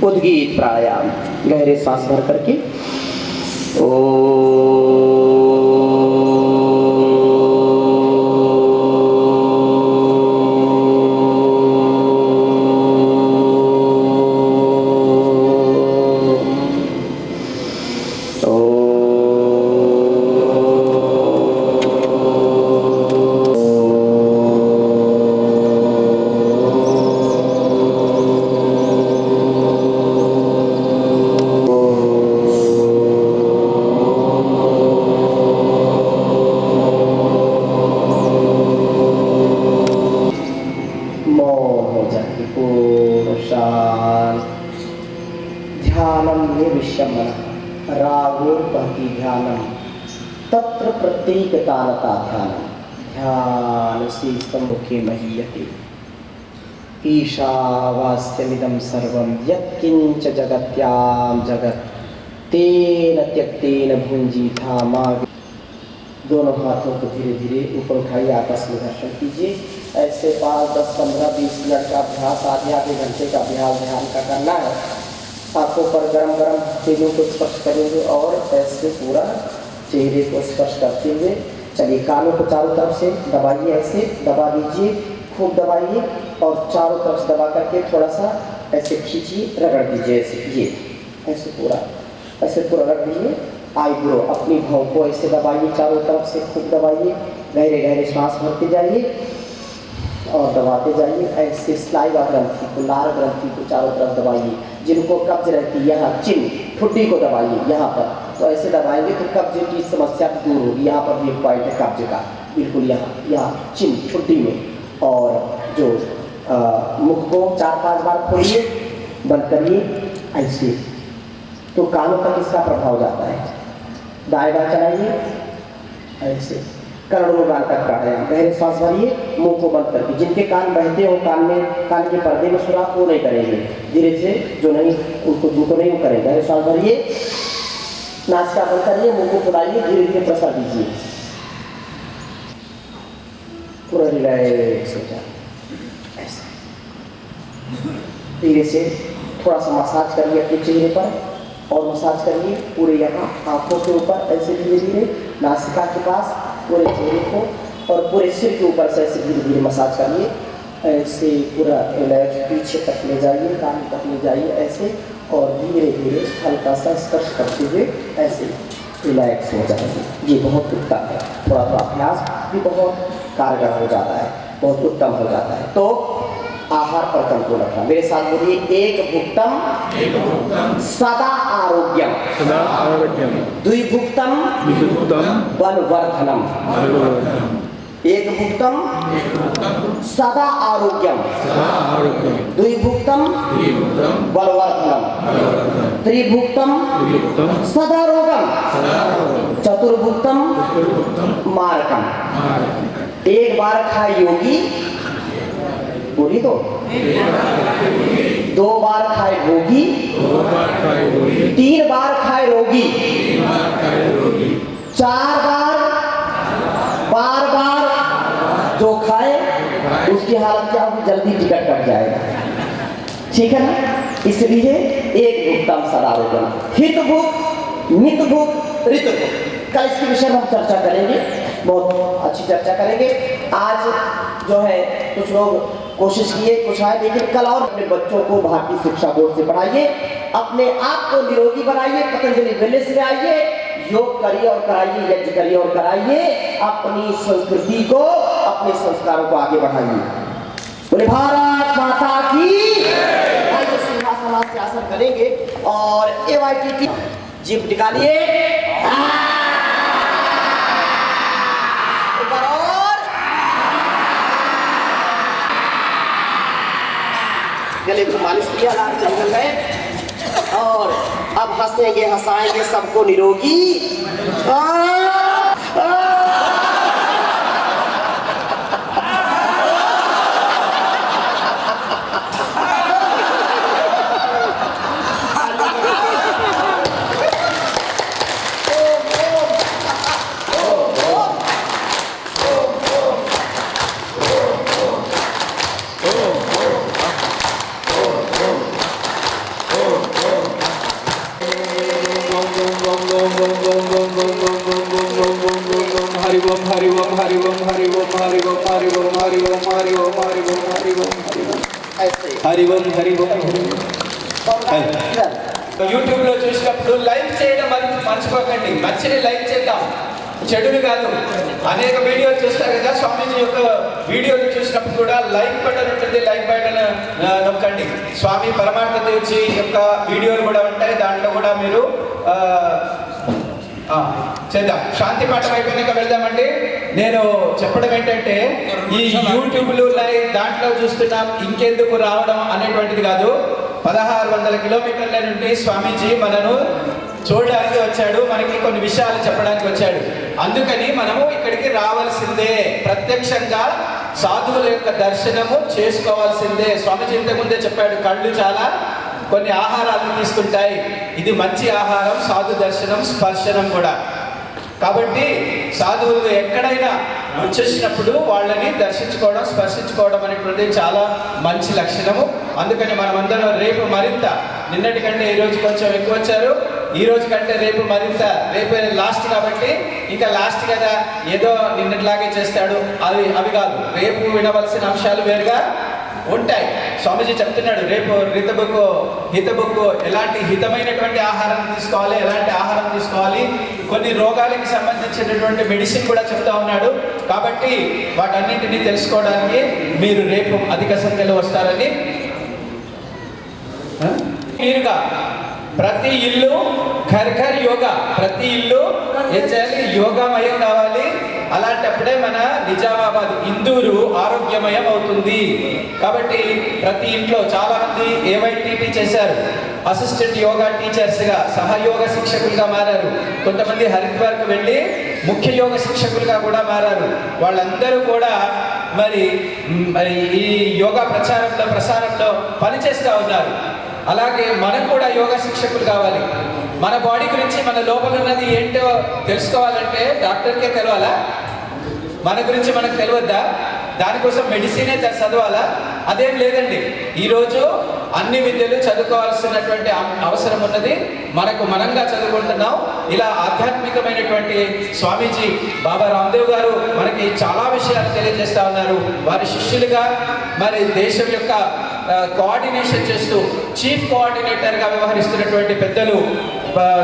A: उद्गीत प्राणायाम। गहरे सांस भर करके तत्र प्रत्येक तानता ध्यानम ध्यान से सम्मुखे महीयते ईशावास्यमिदं सर्वं यत्किंच जगत्यां जगत् तेन त्यक्तेन भुंजीथा मा। दोनों हाथों को धीरे धीरे ऊपर उठाइए, आपस में घर्षण कीजिए। ऐसे 5, 10, 15, 20 मिनट का अभ्यास, आधे घंटे का अभ्यास ध्यान का करना है। आंखों पर गरम गरम तेलों को स्पर्श करेंगे और ऐसे पूरा चेहरे को स्पर्श करते हुए चलिए। कानों को चारों तरफ से दबाइए, ऐसे दबा दीजिए, खूब दबाइए और चारों तरफ से दबा करके थोड़ा सा ऐसे खींचिए, रगड़ दीजिए, ऐसे ये ऐसे पूरा रख दीजिए। आईब्रो, अपनी भाव को ऐसे दबाइए, चारों तरफ से खूब दबाइए, गहरे गहरे सांस भरते जाइए और दबाते जाइए। ऐसे स्लाइवा ग्रंथि को, लार ग्रंथि को चारों तरफ दबाइए। जिनको कब्ज रहती है यहाँ चिन ठुड्डी को दबाइए, यहाँ पर तो ऐसे दबाएंगे तो कब्ज की समस्या दूर होगी। यहाँ पर भी एक पॉइंट है कब्ज का, बिल्कुल यहाँ चिन ठुड्डी में। और जो मुख को 4-5 बार खोलिए, बंद करिए, ऐसे तो कानों तक इसका प्रभाव जाता है। दाएं बाएं चलाइए, ऐसे करोड़ों बार तक प्राणायाम। गहरे सांस भरिए, मुंह को बंद करके। जिनके कान बहते हो, कान के पर्दे में सुराख, वो नहीं करेंगे। धीरे से जो नहीं जिनको नहीं वो करेंगे। गहरे सांस भरिए, नासिका बंद करिए, मुंह को फुलाइए, धीरे धीरे प्रसार दीजिए। पूरा रिलैक्स हो जाए। ऐसे धीरे से थोड़ा सा मसाज करिए अपने चेहरे पर, और मसाज करिए पूरे यहाँ आंखों के ऊपर, ऐसे धीरे धीरे नासिका के पास पूरे चेहरे को, और पूरे सिर के ऊपर से ऐसे धीरे धीरे मसाज करिए। ऐसे पूरा रिलैक्स पीछे तक ले जाइए, कान तक ले जाइए ऐसे, और धीरे धीरे हल्का सा स्पर्श करते हुए ऐसे रिलैक्स हो जाएंगे। ये बहुत उत्तम है। थोड़ा थोड़ा अभ्यास भी बहुत कारगर हो जाता है, बहुत उत्तम हो जाता है। तो आहार पर कंट्रोल रखना। मेरे साथ बोलिए, एक भुक्तम सदा आरोग्यम, द्विभुक्तम बलवर्धनम। एक भुक्तम सदा आरोग्यम, द्विभुक्तम बलवर्धनम, त्रिभुक्तम सदा रोगम, चतुर्भुक्तम मारकम। एक बार खाए योगी, बोली तो, 2 बार खाए भोगी, 3 बार खाए रोगी, 4 बार बार बार जो खाए उसकी हालत क्या होगी, जल्दी टिकट कट जाएगा। ठीक है ना? इसलिए एक भुक्तम सदा रोगम, हित भुक, मित भुक, ऋत भुक। कल इसके विषय में हम चर्चा करेंगे, बहुत अच्छी चर्चा करेंगे। आज जो है कुछ लोग कोशिश किए, कुछ आए, लेकिन कल और अपने बच्चों को भारतीय शिक्षा बोर्ड से पढ़ाइए, अपने आप को निरोगी बनाइए, पतंजलि वेलनेस में आइए, योग करिए और कराइए, यज्ञ करिए और कराइए, अपनी संस्कृति को, अपने संस्कारों को आगे बढ़ाइए। बोले भारत माता की। आइए सिंहासन से आसन करेंगे और AYT जीभ निकालिए, गले को मालिश किया, लाल चंदन है, और अब हंसेंगे, हंसाएंगे सबको निरोगी।
E: యూట్యూబ్ లో చూసినప్పుడు లైక్ చేయడం మర్చిపోకండి. మంచిని లైక్ చేద్దాం, చెడుని కాదు. అనేక వీడియోలు చూస్తారు కదా, స్వామీజీ యొక్క వీడియోలు చూసినప్పుడు కూడా లైక్ బటన్ ఉంటుంది, లైక్ బటన్ నొక్కండి. స్వామి పరమార్థ దేవ్జీ యొక్క వీడియోలు కూడా ఉంటాయి, దాంట్లో కూడా మీరు చేద్దాం. శాంతి పాఠం అయిపోయినాక వెళ్దామండి. నేను చెప్పడం ఏంటంటే, ఈ యూట్యూబ్లు లైవ్ దాంట్లో చూస్తున్నాం, ఇంకెందుకు రావడం అనేటువంటిది కాదు. 1600 కిలోమీటర్ల నుండి స్వామీజీ మనను చూడడానికి వచ్చాడు, మనకి కొన్ని విషయాలు చెప్పడానికి వచ్చాడు. అందుకని మనము ఇక్కడికి రావాల్సిందే, ప్రత్యక్షంగా సాధువుల యొక్క దర్శనము చేసుకోవాల్సిందే. స్వామీజీ ఇంతకుముందే చెప్పాడు, కళ్ళు చాలా కొన్ని ఆహారాలను తీసుకుంటాయి, ఇది మంచి ఆహారం, సాధు దర్శనం, స్పర్శనం కూడా. కాబట్టి సాధువులు ఎక్కడైనా వచ్చేసినప్పుడు వాళ్ళని దర్శించుకోవడం, స్పర్శించుకోవడం అనేటువంటిది చాలా మంచి లక్షణము. అందుకని మనమందరం రేపు మరింత, నిన్నటి కంటే ఈరోజు కొంచెం ఎక్కువ వచ్చారు, ఈ రోజు కంటే రేపు మరింత, రేపు లాస్ట్ కాబట్టి ఇంకా లాస్ట్ కదా, ఏదో నిన్నటిలాగే చేస్తాడు, అవి కాదు. రేపు వినవలసిన అంశాలు వేరుగా ఉంటాయి. స్వామీజీ చెప్తున్నాడు, రేపు హితబుక్కు ఎలాంటి హితమైనటువంటి ఆహారం తీసుకోవాలి, ఎలాంటి ఆహారం తీసుకోవాలి, కొన్ని రోగాలకి సంబంధించినటువంటి మెడిసిన్ కూడా చెప్తా ఉన్నాడు. కాబట్టి వాటన్నింటినీ తెలుసుకోవడానికి మీరు రేపు అధిక సంఖ్యలో వస్తారని. మీరుగా ప్రతి ఇల్లు ఘర్ ఘర్ యోగా, ప్రతి ఇల్లు ఏం చేయాలి, యోగామయం కావాలి. అలాంటప్పుడే మన నిజామాబాద్, ఇందూరు ఆరోగ్యమయం అవుతుంది. కాబట్టి ప్రతి ఇంట్లో చాలా మంది AYTT చేశారు, అసిస్టెంట్ యోగా టీచర్స్గా, సహయోగ శిక్షకులుగా మారారు. కొంతమంది హరిద్వార్కి వెళ్ళి ముఖ్య యోగ శిక్షకులుగా కూడా మారారు. వాళ్ళందరూ కూడా మరి ఈ యోగా ప్రసారంలో పనిచేస్తూ ఉన్నారు. అలాగే మనం కూడా యోగా శిక్షకులు కావాలి. మన బాడీ గురించి, మన లోపల ఉన్నది ఏంటో తెలుసుకోవాలంటే డాక్టర్కే తెలవాలా? మన గురించి మనకు తెలియద్దా? దానికోసం మెడిసినే చదవాలా? అదేం లేదండి. ఈరోజు అన్ని విద్యలు చదువుకోవాల్సినటువంటి అవసరం ఉన్నది. మనంగా చదువుకుంటున్నాం. ఇలా ఆధ్యాత్మికమైనటువంటి స్వామీజీ బాబా రామ్దేవ్ గారు మనకి చాలా విషయాలు తెలియజేస్తా ఉన్నారు. వారి శిష్యులుగా మరి దేశం యొక్క కోఆర్డినేషన్ చేస్తూ చీఫ్ కోఆర్డినేటర్గా వ్యవహరిస్తున్నటువంటి పెద్దలు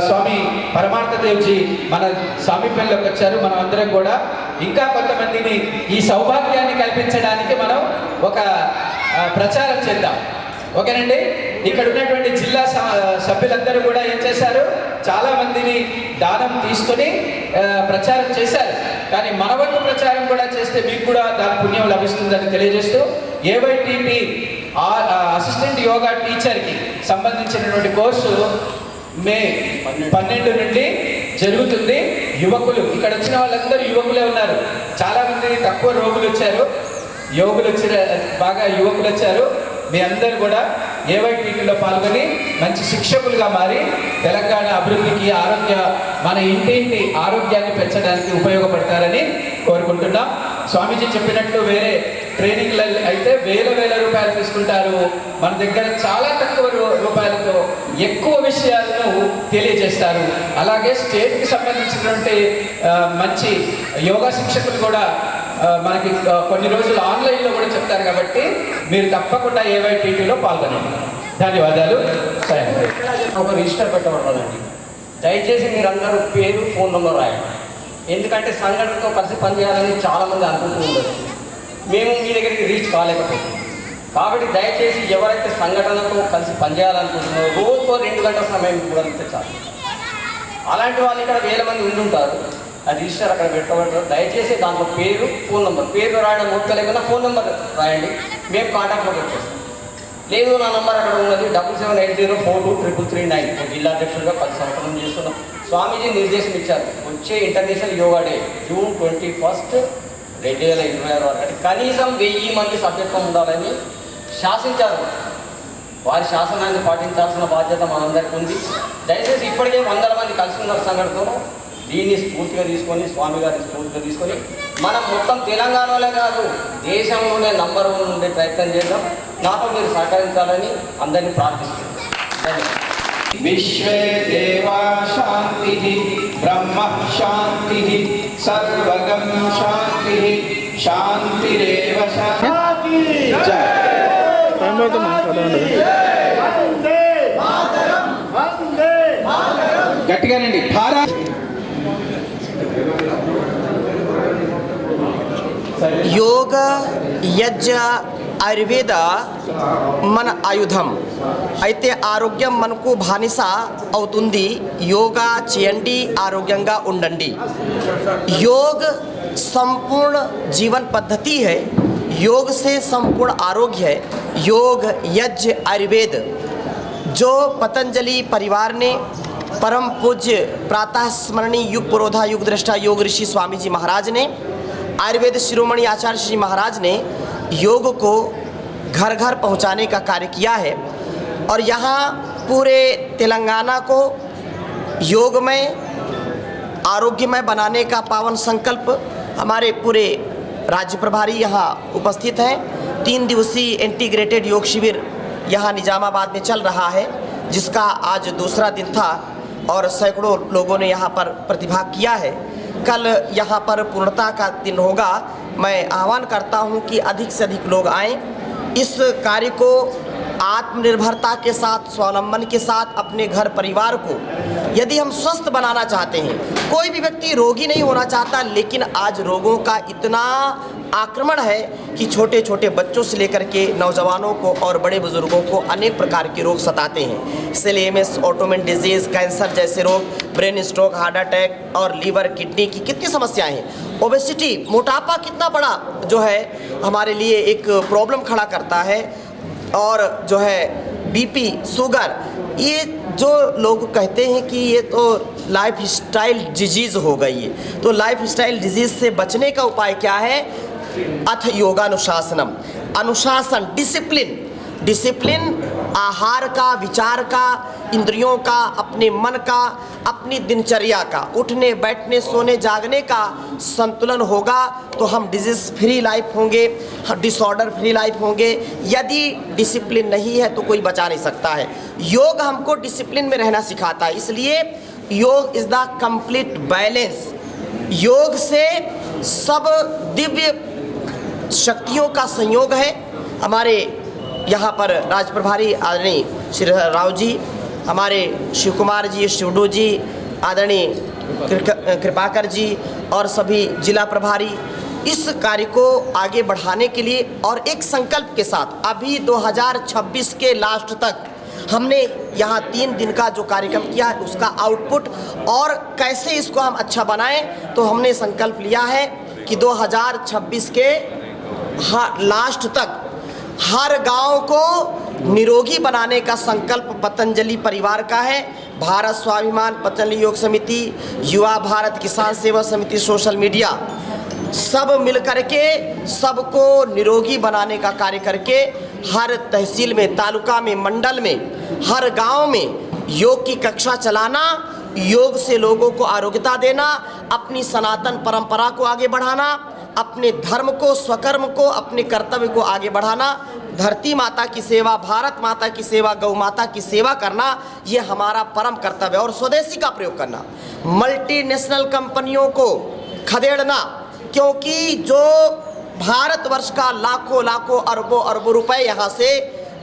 E: స్వామి పరమార్థదేవ్జీ మన సామీప్యంలోకి వచ్చారు. మనం అందరం కూడా ఇంకా కొంతమందిని ఈ సౌభాగ్యాన్ని కల్పించడానికి మనం ఒక ప్రచారం చేద్దాం. ఓకేనండి. ఇక్కడ ఉన్నటువంటి జిల్లా సభ్యులందరూ కూడా ఏం చేశారు? చాలా మందిని దానం తీసుకొని ప్రచారం చేశారు. కానీ మన వంతు ప్రచారం కూడా చేస్తే మీకు కూడా దాని పుణ్యం లభిస్తుందని తెలియజేస్తూ ఏవైటీపీ అసిస్టెంట్ యోగా టీచర్కి సంబంధించినటువంటి కోర్సు మే 12 నుండి జరుగుతుంది. యువకులు, ఇక్కడ వచ్చిన వాళ్ళందరూ యువకులే ఉన్నారు. చాలామంది తక్కువ యువకులు వచ్చారు. బాగా యువకులు వచ్చారు. మీ అందరూ కూడా ఏవైటీలో పాల్గొని మంచి శిక్షకులుగా మారి తెలంగాణ అభివృద్ధికి, మన ఇంటింటి ఆరోగ్యాన్ని పెంచడానికి ఉపయోగపడతారని కోరుకుంటున్నాం. స్వామీజీ చెప్పినట్లు వేరే ట్రైనింగ్లు అయితే వేల రూపాయలు తీసుకుంటారు. మన దగ్గర చాలా తక్కువ రూపాయలతో ఎక్కువ విషయాలను తెలియజేస్తారు. అలాగే స్టేట్కి సంబంధించినటువంటి మంచి యోగా శిక్షకులు కూడా మనకి కొన్ని రోజులు ఆన్లైన్లో కూడా చెప్తారు. కాబట్టి మీరు తప్పకుండా ఏవైటీలో పాల్గొనండి. ధన్యవాదాలు.
A: ఒక రిజిస్టర్ పెట్టబడాలండి. దయచేసి మీరందరూ పేరు, ఫోన్ నెంబర్ రాయండి. ఎందుకంటే సంఘటనతో కలిసి పనిచేయాలని చాలామంది అనుకుంటూ ఉండదు. మేము మీ దగ్గరికి రీచ్ కాలేకపోతున్నాం. కాబట్టి దయచేసి ఎవరైతే సంఘటనతో కలిసి పనిచేయాలనుకుంటున్నారో రోజుకో 2 గంటల సమయం కూడా ఇస్తే చాలు. అలాంటి వాళ్ళు ఇక్కడ వేల మంది ఉండుంటారు. ఆ రిజిస్టర్ అక్కడ పెట్టబడతారు. దయచేసి దాంట్లో పేరు, ఫోన్ నెంబర్, పేరు రాయడం మొత్తం లేకుండా ఫోన్ నెంబర్ రాయండి. మేము కాంటాక్ట్లోకి వచ్చేస్తాం. లేదు నా నెంబర్ అక్కడ ఉన్నది 7780423339. జిల్లా అధ్యక్షుడిగా 10 సంవత్సరం చేస్తున్నాం. స్వామీజీ నిర్దేశం ఇచ్చారు. వచ్చే ఇంటర్నేషనల్ యోగా డే జూన్ 21 2026 వరకు కనీసం 1000 మంది సభ్యత్వం ఉండాలని శాసించారు. వారి శాసనాన్ని పాటించాల్సిన బాధ్యత మనందరికీ ఉంది. దయచేసి ఇప్పటికే 100 మంది కలిసి ఉన్నారు సంఘటనతో. దీన్ని స్ఫూర్తిగా తీసుకొని, స్వామి గారిని స్ఫూర్తిగా తీసుకొని మనం మొత్తం తెలంగాణలో కాదు దేశంలోనే నంబర్ 1 ఉండే ప్రయత్నం చేద్దాం. నాతో మీరు సహకరించాలని అందరినీ ప్రార్థిస్తున్నాను.
E: విశ్వే దేవా శాంతి, బ్రహ్మ శాంతి, సర్వగం శాంతి, శాంతిరేవ శాంతి. గట్టిగానండి. భారత్
A: యోగ, యజ్ఞ, ఆయుర్వేద మన ఆయుధం అయితే ఆరోగ్యం మనకు బానిస అవుతుంది. యోగా చేయండి, ఆరోగ్యంగా ఉండండి. योग संपूर्ण जीवन पद्धति है. योग से संपूर्ण आरोग्य है. योग, यज्ञ, आयुर्वेद जो पतंजलि परिवार ने परम पूज्य प्रातः स्मरणीय युग पुरोधा युग दृष्टा योग ऋषि स्वामी जी महाराज ने, आयुर्वेद शिरोमणि आचार्य श्री महाराज ने योग को घर घर पहुंचाने का कार्य किया है. और यहाँ पूरे तेलंगाना को योगमय, आरोग्यमय बनाने का पावन संकल्प हमारे पूरे राज्य प्रभारी यहाँ उपस्थित हैं. 3 दिवसीय इंटीग्रेटेड योग शिविर यहाँ निजामाबाद में चल रहा है, जिसका आज दूसरा दिन था और सैकड़ों लोगों ने यहाँ पर प्रतिभाग किया है. कल यहाँ पर पूर्णता का दिन होगा. मैं आह्वान करता हूँ कि अधिक से अधिक लोग आएँ. इस कार्य को आत्मनिर्भरता के साथ, स्वावलंबन के साथ अपने घर परिवार को यदि हम स्वस्थ बनाना चाहते हैं, कोई भी व्यक्ति रोगी नहीं होना चाहता, लेकिन आज रोगों का इतना आक्रमण है कि छोटे छोटे बच्चों से लेकर के नौजवानों को और बड़े बुजुर्गों को अनेक प्रकार के रोग सताते हैं. इसलिए MS, ऑटोइम्यून डिजीज़, कैंसर जैसे रोग, ब्रेन स्ट्रोक, हार्ट अटैक और लीवर, किडनी की कितनी समस्याएं हैं. ओबेसिटी, मोटापा कितना बड़ा जो है हमारे लिए एक प्रॉब्लम खड़ा करता है. और जो है BP, शुगर, ये जो लोग कहते हैं कि ये तो लाइफ स्टाइल डिजीज़ हो गई है, तो लाइफ स्टाइल डिजीज़ से बचने का उपाय क्या है? अथ योगानुशासनम, अनुशासन, डिसिप्लिन। डिसिप्लिन आहार का, विचार का, इंद्रियों का, अपने मन का, अपनी दिनचर्या का, उठने बैठने सोने जागने का संतुलन होगा तो हम डिजीज़ फ्री लाइफ होंगे, डिसऑर्डर फ्री लाइफ होंगे। यदि डिसिप्लिन नहीं है तो कोई बचा नहीं सकता है। योग हमको डिसिप्लिन में रहना सिखाता है, इसलिए योग इज़ द कंप्लीट बैलेंस। योग से सब दिव्य शक्तियों का संयोग है। हमारे यहाँ पर राज प्रभारी आदरणीय श्री राव जी, हमारे शिव कुमार जी, शिवडू जी, आदरणीय कृपाकर जी और सभी जिला प्रभारी इस कार्य को आगे बढ़ाने के लिए और एक संकल्प के साथ अभी 2026 के लास्ट तक हमने यहाँ 3 दिन का जो कार्यक्रम किया है उसका आउटपुट और कैसे इसको हम अच्छा बनाएं, तो हमने संकल्प लिया है कि 2026 के लास्ट तक हर गांव को निरोगी बनाने का संकल्प पतंजलि परिवार का है। भारत स्वाभिमान पतंजलि योग समिति, युवा भारत किसान सेवा समिति, सोशल मीडिया सब मिलकर के सबको निरोगी बनाने का कार्य करके हर तहसील में, तालुका में, मंडल में, हर गांव में योग की कक्षा चलाना, योग से लोगों को आरोग्यता देना, अपनी सनातन परंपरा को आगे बढ़ाना, अपने धर्म को, स्वकर्म को, अपने कर्तव्य को आगे बढ़ाना, धरती माता की सेवा, भारत माता की सेवा, गौ माता की सेवा करना, ये हमारा परम कर्तव्य है। और स्वदेशी का प्रयोग करना, मल्टीनेशनल कंपनियों को खदेड़ना, क्योंकि जो भारतवर्ष का लाखों लाखों अरबों अरबों रुपए यहाँ से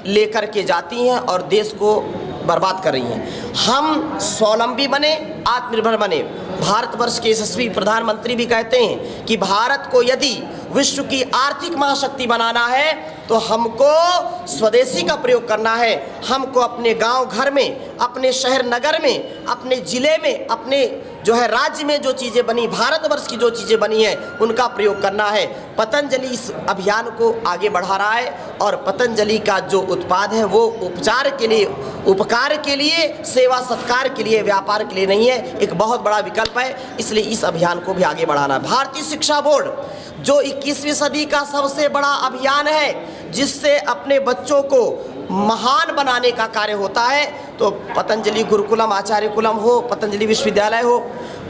A: लेकर के जाती हैं और देश को बर्बाद कर रही हैं। हम स्वावलंबी बने, आत्मनिर्भर बने। भारतवर्ष के यशस्वी प्रधानमंत्री भी कहते हैं कि भारत को यदि विश्व की आर्थिक महाशक्ति बनाना है तो हमको स्वदेशी का प्रयोग करना है। हमको अपने गांव घर में, अपने शहर नगर में, अपने ज़िले में, अपने जो है राज्य में जो चीज़ें बनी, भारतवर्ष की जो चीज़ें बनी हैं उनका प्रयोग करना है। पतंजलि इस अभियान को आगे बढ़ा रहा है और पतंजलि का जो उत्पाद है वो उपचार के लिए, उपकार के लिए, सेवा सत्कार के लिए, व्यापार के लिए नहीं है, एक बहुत बड़ा विकल्प है। इसलिए इस अभियान को भी आगे बढ़ाना है। भारतीय शिक्षा बोर्ड जो 21वीं सदी का सबसे बड़ा अभियान है जिससे अपने बच्चों को महान बनाने का कार्य होता है, तो पतंजलि गुरुकुलम, आचार्य कुलम हो, पतंजलि विश्वविद्यालय हो,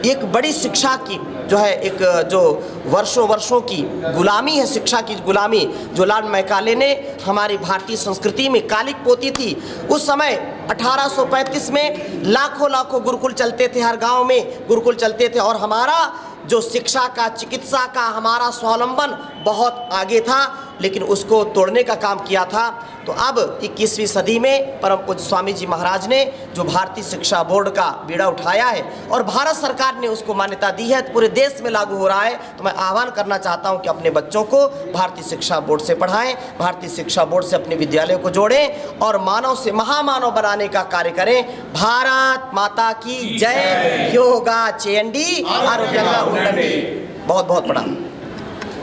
A: एक बड़ी शिक्षा की जो है, एक जो वर्षों वर्षों की गुलामी है, शिक्षा की गुलामी जो लॉर्ड मैकाले ने हमारी भारतीय संस्कृति में कालिक पोती थी। उस समय 1835 में लाखों लाखों गुरुकुल चलते थे, हर गांव में गुरुकुल चलते थे और हमारा जो शिक्षा का, चिकित्सा का हमारा स्वावलंबन बहुत आगे था, लेकिन उसको तोड़ने का काम किया था। तो अब 21वीं सदी में परम पूज्य स्वामी जी महाराज ने जो भारतीय शिक्षा बोर्ड का बीड़ा उठाया है और भारत सरकार ने उसको मान्यता दी है, तो पूरे देश में लागू हो रहा है। तो मैं आह्वान करना चाहता हूं कि अपने बच्चों को भारतीय शिक्षा बोर्ड से पढ़ाएं, भारतीय शिक्षा बोर्ड से अपने विद्यालयों को जोड़ें और मानव से महामानव बनाने का कार्य करें। भारत माता की जय। योगा चेंडी, आरोग्य उन्नति। बहुत बहुत प्रणाम।